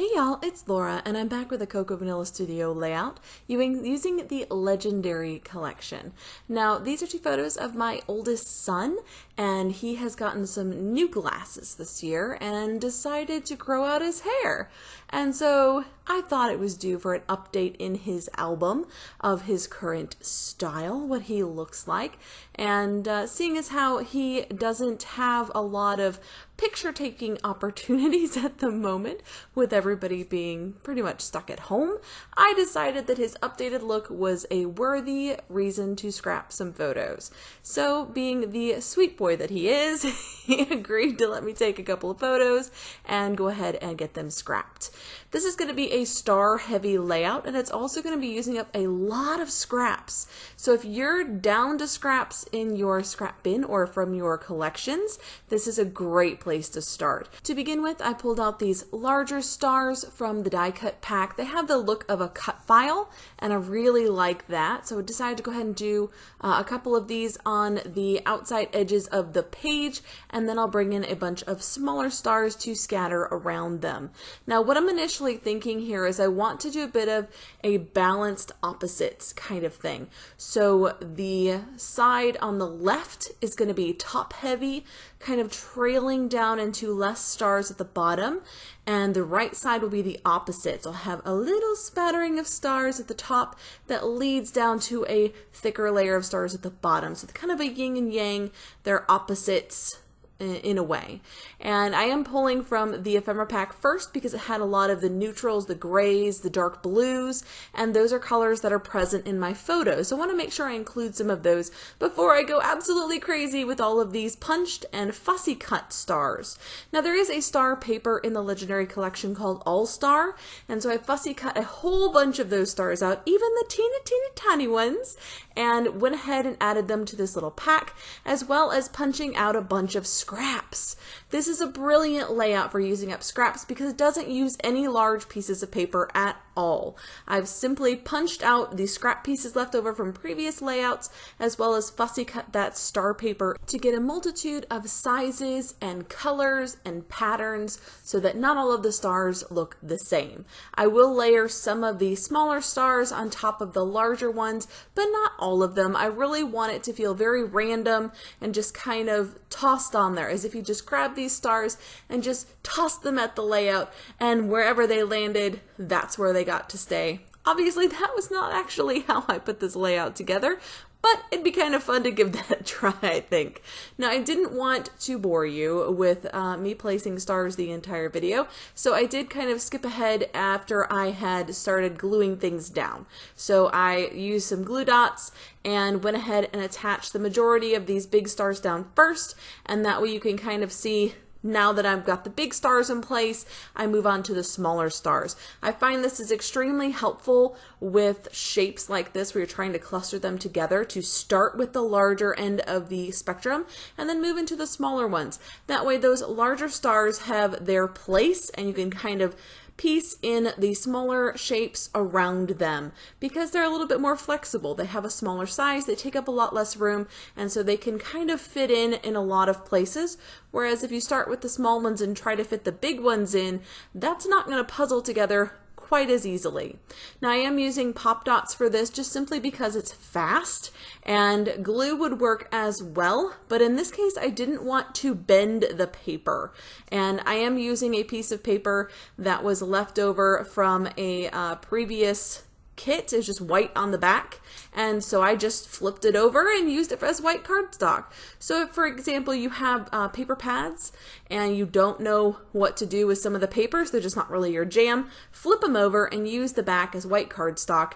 Hey y'all, it's Laura and I'm back with a Cocoa Vanilla Studio layout using the Legendary collection. Now these are two photos of my oldest son, and he has gotten some new glasses this year and decided to grow out his hair. And so I thought it was due for an update in his album of his current style, what he looks like, and seeing as how he doesn't have a lot of picture taking opportunities at the moment, with everybody being pretty much stuck at home, I decided that his updated look was a worthy reason to scrap some photos. So, being the sweet boy that he is, he agreed to let me take a couple of photos and go ahead and get them scrapped. This is going to be a star heavy layout, and it's also going to be using up a lot of scraps. So if you're down to scraps in your scrap bin or from your collections, this is a great place to start. To begin with, I pulled out these larger stars from the die cut pack. They have the look of a cut file, and I really like that. So I decided to go ahead and do a couple of these on the outside edges of the page, and then I'll bring in a bunch of smaller stars to scatter around them. Now what I'm initially thinking here is I want to do a bit of a balanced opposites kind of thing. So the side on the left is going to be top heavy, kind of trailing down into less stars at the bottom, and the right side will be the opposite. So I'll have a little spattering of stars at the top that leads down to a thicker layer of stars at the bottom. So kind of a yin and yang, they're opposites in a way. And I am pulling from the ephemera pack first because it had a lot of the neutrals, the grays, the dark blues, and those are colors that are present in my photos. So I want to make sure I include some of those before I go absolutely crazy with all of these punched and fussy cut stars. Now there is a star paper in the Legendary collection called All Star, and so I fussy cut a whole bunch of those stars out, even the teeny tiny ones, and went ahead and added them to this little pack, as well as punching out a bunch of scraps. This is a brilliant layout for using up scraps because it doesn't use any large pieces of paper at all. I've simply punched out the scrap pieces left over from previous layouts, as well as fussy cut that star paper to get a multitude of sizes and colors and patterns so that not all of the stars look the same. I will layer some of the smaller stars on top of the larger ones, but not all of them. I really want it to feel very random and just kind of tossed on there, as if you just grab these stars and just tossed them at the layout, and wherever they landed, that's where they got to stay. Obviously, that was not actually how I put this layout together, but it'd be kind of fun to give that a try, I think. Now, I didn't want to bore you with me placing stars the entire video, so I did kind of skip ahead after I had started gluing things down. So I used some glue dots and went ahead and attached the majority of these big stars down first, and that way you can kind of see. Now that I've got the big stars in place, I move on to the smaller stars. I find this is extremely helpful with shapes like this where you're trying to cluster them together, to start with the larger end of the spectrum and then move into the smaller ones. That way those larger stars have their place and you can kind of piece in the smaller shapes around them because they're a little bit more flexible. They have a smaller size, they take up a lot less room, and so they can kind of fit in a lot of places. Whereas if you start with the small ones and try to fit the big ones in, that's not going to puzzle together quite as easily. Now I am using pop dots for this just simply because it's fast, and glue would work as well, but in this case I didn't want to bend the paper, and I am using a piece of paper that was left over from a previous kit. Is just white on the back, and so I just flipped it over and used it as white cardstock. So if, for example, you have paper pads and you don't know what to do with some of the papers, they're just not really your jam, flip them over and use the back as white cardstock.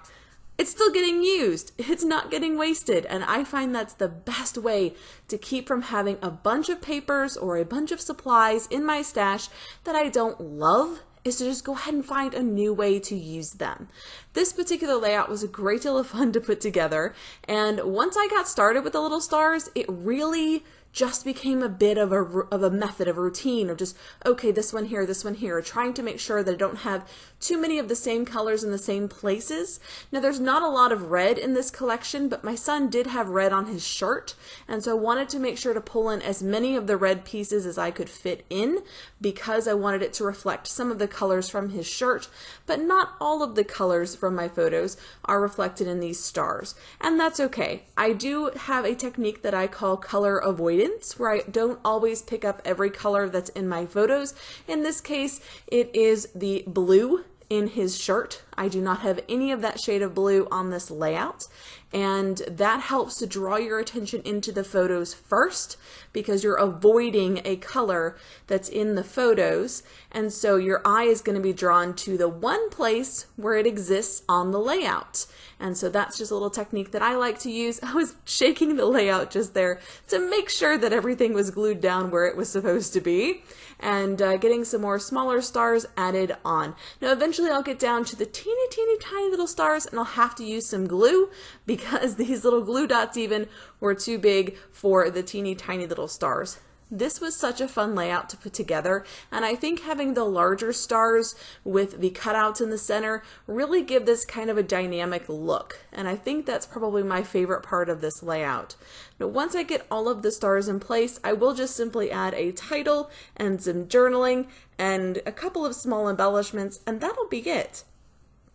It's still getting used. It's not getting wasted, and I find that's the best way to keep from having a bunch of papers or a bunch of supplies in my stash that I don't love, is to just go ahead and find a new way to use them. This particular layout was a great deal of fun to put together, and once I got started with the little stars, it really just became a bit of a method, of a routine of just, okay, this one here, trying to make sure that I don't have too many of the same colors in the same places. Now there's not a lot of red in this collection, but my son did have red on his shirt, and so I wanted to make sure to pull in as many of the red pieces as I could fit in, because I wanted it to reflect some of the colors from his shirt, but not all of the colors from my photos are reflected in these stars. And that's okay. I do have a technique that I call color avoidance, where I don't always pick up every color that's in my photos. In this case, it is the blue in his shirt. I do not have any of that shade of blue on this layout, and that helps to draw your attention into the photos first, because you're avoiding a color that's in the photos, and so your eye is going to be drawn to the one place where it exists on the layout. And so that's just a little technique that I like to use. I was shaking the layout just there to make sure that everything was glued down where it was supposed to be, and getting some more smaller stars added on. Now eventually I'll get down to the teeny tiny little stars, and I'll have to use some glue, because these little glue dots even were too big for the teeny tiny little stars. This was such a fun layout to put together, and I think having the larger stars with the cutouts in the center really give this kind of a dynamic look, and I think that's probably my favorite part of this layout. Now once I get all of the stars in place, I will just simply add a title and some journaling and a couple of small embellishments, and that'll be it.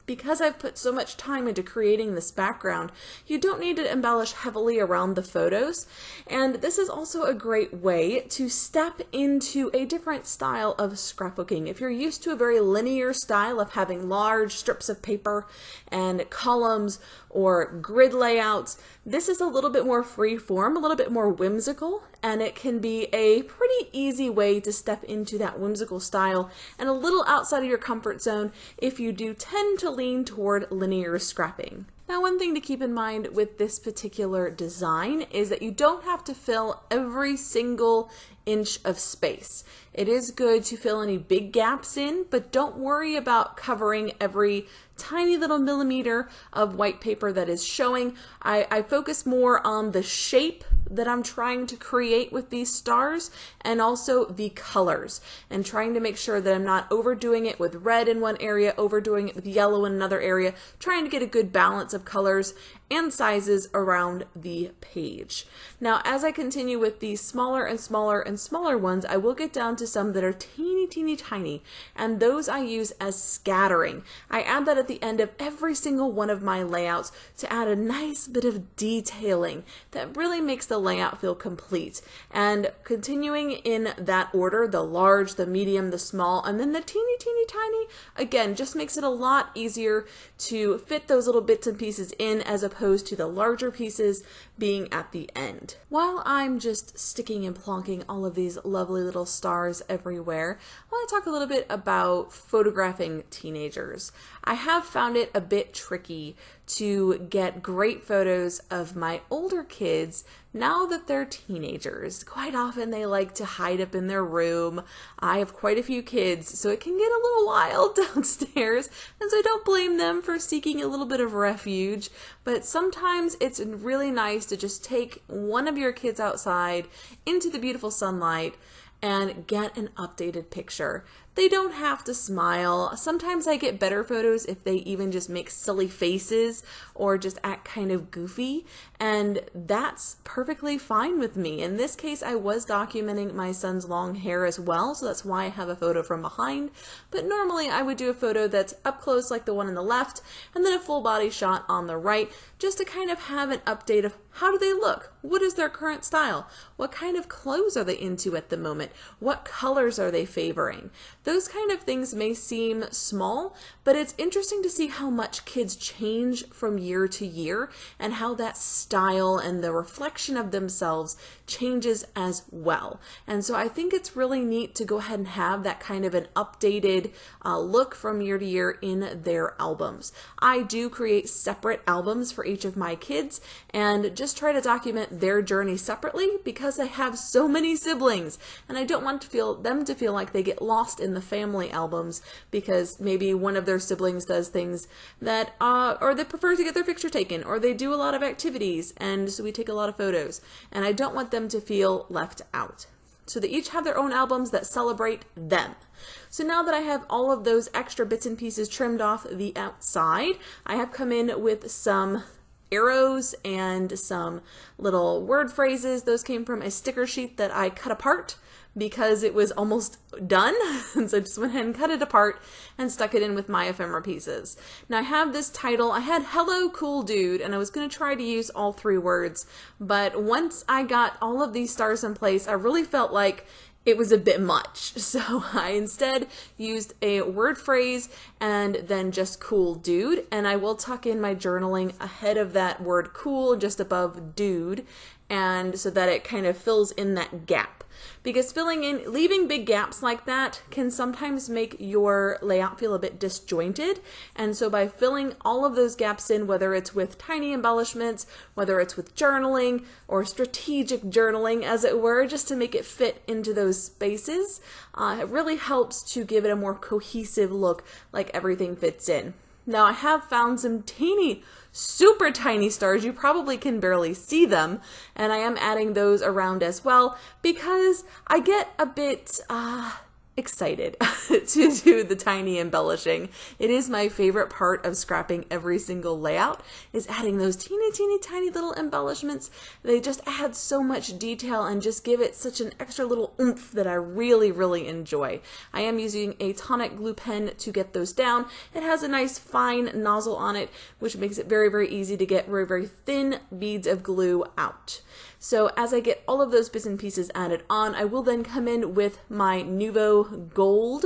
Because I've put so much time into creating this background, you don't need to embellish heavily around the photos. And this is also a great way to step into a different style of scrapbooking. If you're used to a very linear style of having large strips of paper and columns or grid layouts, this is a little bit more free form, a little bit more whimsical, and it can be a pretty easy way to step into that whimsical style and a little outside of your comfort zone if you do tend to lean toward linear scrapping. Now, one thing to keep in mind with this particular design is that you don't have to fill every single inch of space. It is good to fill any big gaps in, but don't worry about covering every tiny little millimeter of white paper that is showing. I focus more on the shape that I'm trying to create with these stars, and also the colors, and trying to make sure that I'm not overdoing it with red in one area, overdoing it with yellow in another area, trying to get a good balance of colors and sizes around the page. Now, as I continue with these smaller and smaller and smaller ones, I will get down to some that are teeny tiny, and those I use as scattering. I add that at the end of every single one of my layouts to add a nice bit of detailing that really makes the layout feel complete. And continuing in that order, the large, the medium, the small, and then the teeny tiny, again, just makes it a lot easier to fit those little bits and pieces in, as opposed to the larger pieces being at the end. While I'm just sticking and plonking all of these lovely little stars everywhere, I want to talk a little bit about photographing teenagers. I have found it a bit tricky to get great photos of my older kids now that they're teenagers. Quite often they like to hide up in their room. I have quite a few kids, so it can get a little wild downstairs, and so I don't blame them for seeking a little bit of refuge, but sometimes it's really nice to just take one of your kids outside into the beautiful sunlight and get an updated picture. They don't have to smile. Sometimes I get better photos if they even just make silly faces or just act kind of goofy, and that's perfectly fine with me. In this case, I was documenting my son's long hair as well, so that's why I have a photo from behind. But normally I would do a photo that's up close like the one on the left, and then a full body shot on the right, just to kind of have an update of how do they look? What is their current style? What kind of clothes are they into at the moment? What colors are they favoring? Those kind of things may seem small, but it's interesting to see how much kids change from year to year, and how that style and the reflection of themselves changes as well. And so I think it's really neat to go ahead and have that kind of an updated look from year to year in their albums. I do create separate albums for each of my kids, and just try to document their journey separately, because I have so many siblings and I don't want them to feel like they get lost in the the family albums because maybe one of their siblings does things that, or they prefer to get their picture taken, or they do a lot of activities, and so we take a lot of photos. And I don't want them to feel left out. So they each have their own albums that celebrate them. So now that I have all of those extra bits and pieces trimmed off the outside, I have come in with some arrows and some little word phrases. Those came from a sticker sheet that I cut apart because it was almost done. And so I just went ahead and cut it apart and stuck it in with my ephemera pieces. Now I have this title. I had Hello Cool Dude, and I was going to try to use all 3 words, but once I got all of these stars in place, I really felt like it was a bit much. So I instead used a word phrase and then just cool dude. And I will tuck in my journaling ahead of that word cool, just above dude, and so that it kind of fills in that gap. Because leaving big gaps like that can sometimes make your layout feel a bit disjointed. And so by filling all of those gaps in, whether it's with tiny embellishments, whether it's with journaling or strategic journaling, as it were, just to make it fit into those spaces, it really helps to give it a more cohesive look, like everything fits in. Now I have found some teeny, super tiny stars. You probably can barely see them, and I am adding those around as well because I get a bit excited to do the tiny embellishing. It is my favorite part of scrapping every single layout, is adding those teeny tiny little embellishments. They just add so much detail and just give it such an extra little oomph that I really enjoy. I am using a tonic glue pen to get those down. It has a nice fine nozzle on it, which makes it very easy to get very thin beads of glue out. So as I get all of those bits and pieces added on, I will then come in with my Nuvo Gold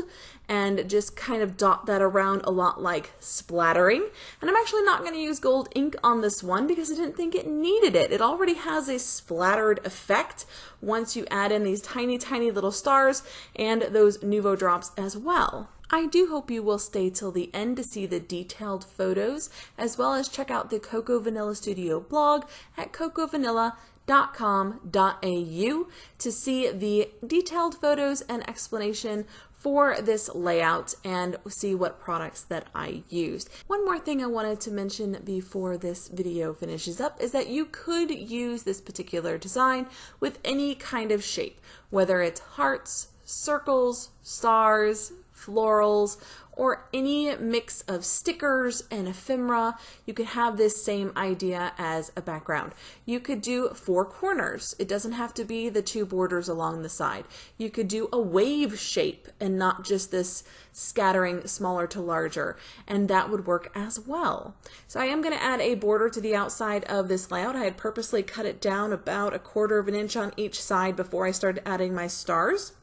and just kind of dot that around a lot like splattering. And I'm actually not going to use gold ink on this one because I didn't think it needed it. It already has a splattered effect once you add in these tiny little stars and those Nuvo drops as well. I do hope you will stay till the end to see the detailed photos, as well as check out the Cocoa Vanilla Studio blog at cocoavanilla.com.au to see the detailed photos and explanation for this layout and see what products that I used. One more thing I wanted to mention before this video finishes up is that you could use this particular design with any kind of shape, whether it's hearts, circles, stars, florals, or any mix of stickers and ephemera. You could have this same idea as a background. You could do 4 corners. It doesn't have to be the 2 borders along the side. You could do a wave shape and not just this scattering smaller to larger, and that would work as well. So I am going to add a border to the outside of this layout. I had purposely cut it down about 1/4 of an inch on each side before I started adding my stars.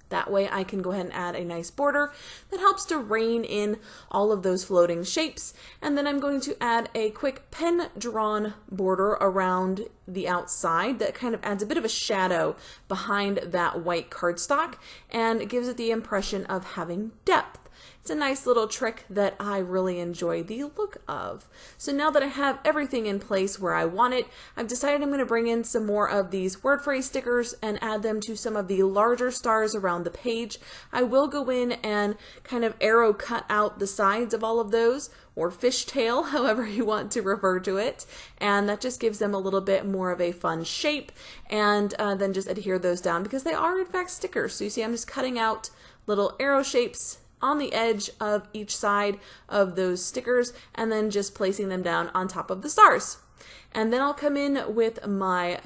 That way I can go ahead and add a nice border that helps to rein in all of those floating shapes. And then I'm going to add a quick pen drawn border around the outside that kind of adds a bit of a shadow behind that white cardstock and gives it the impression of having depth. It's a nice little trick that I really enjoy the look of. So now that I have everything in place where I want it, I've decided I'm going to bring in some more of these word phrase stickers and add them to some of the larger stars around the page. I will go in and kind of arrow cut out the sides of all of those, or fishtail, however you want to refer to it, and that just gives them a little bit more of a fun shape, and then just adhere those down because they are in fact stickers. So you see I'm just cutting out little arrow shapes on the edge of each side of those stickers and then just placing them down on top of the stars. And then I'll come in with my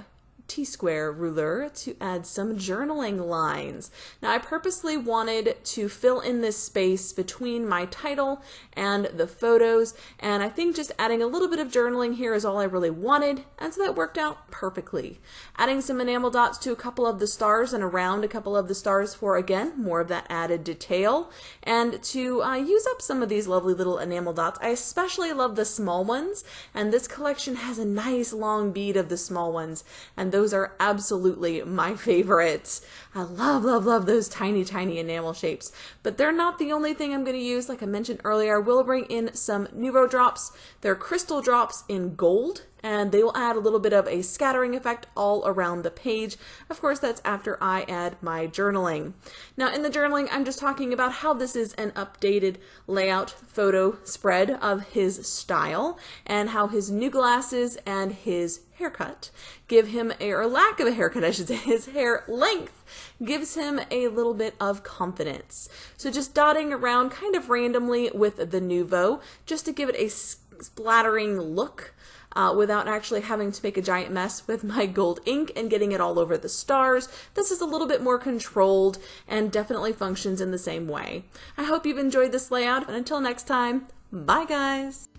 T-square ruler to add some journaling lines. Now I purposely wanted to fill in this space between my title and the photos, and I think just adding a little bit of journaling here is all I really wanted, and so that worked out perfectly. Adding some enamel dots to a couple of the stars and around a couple of the stars for, again, more of that added detail, and to use up some of these lovely little enamel dots. I especially love the small ones, and this collection has a nice long bead of the small ones, and those are absolutely my favorites. I love those tiny enamel shapes, but they're not the only thing I'm going to use. Like I mentioned earlier, I will bring in some Nuvo drops. They're crystal drops in gold, and they will add a little bit of a scattering effect all around the page. Of course, that's after I add my journaling. Now, in the journaling, I'm just talking about how this is an updated layout photo spread of his style and how his new glasses and his haircut give him or lack of a haircut, I should say, his hair length gives him a little bit of confidence. So just dotting around kind of randomly with the Nouveau just to give it a splattering look without actually having to make a giant mess with my gold ink and getting it all over the stars. This is a little bit more controlled and definitely functions in the same way. I hope you've enjoyed this layout, and until next time, bye guys!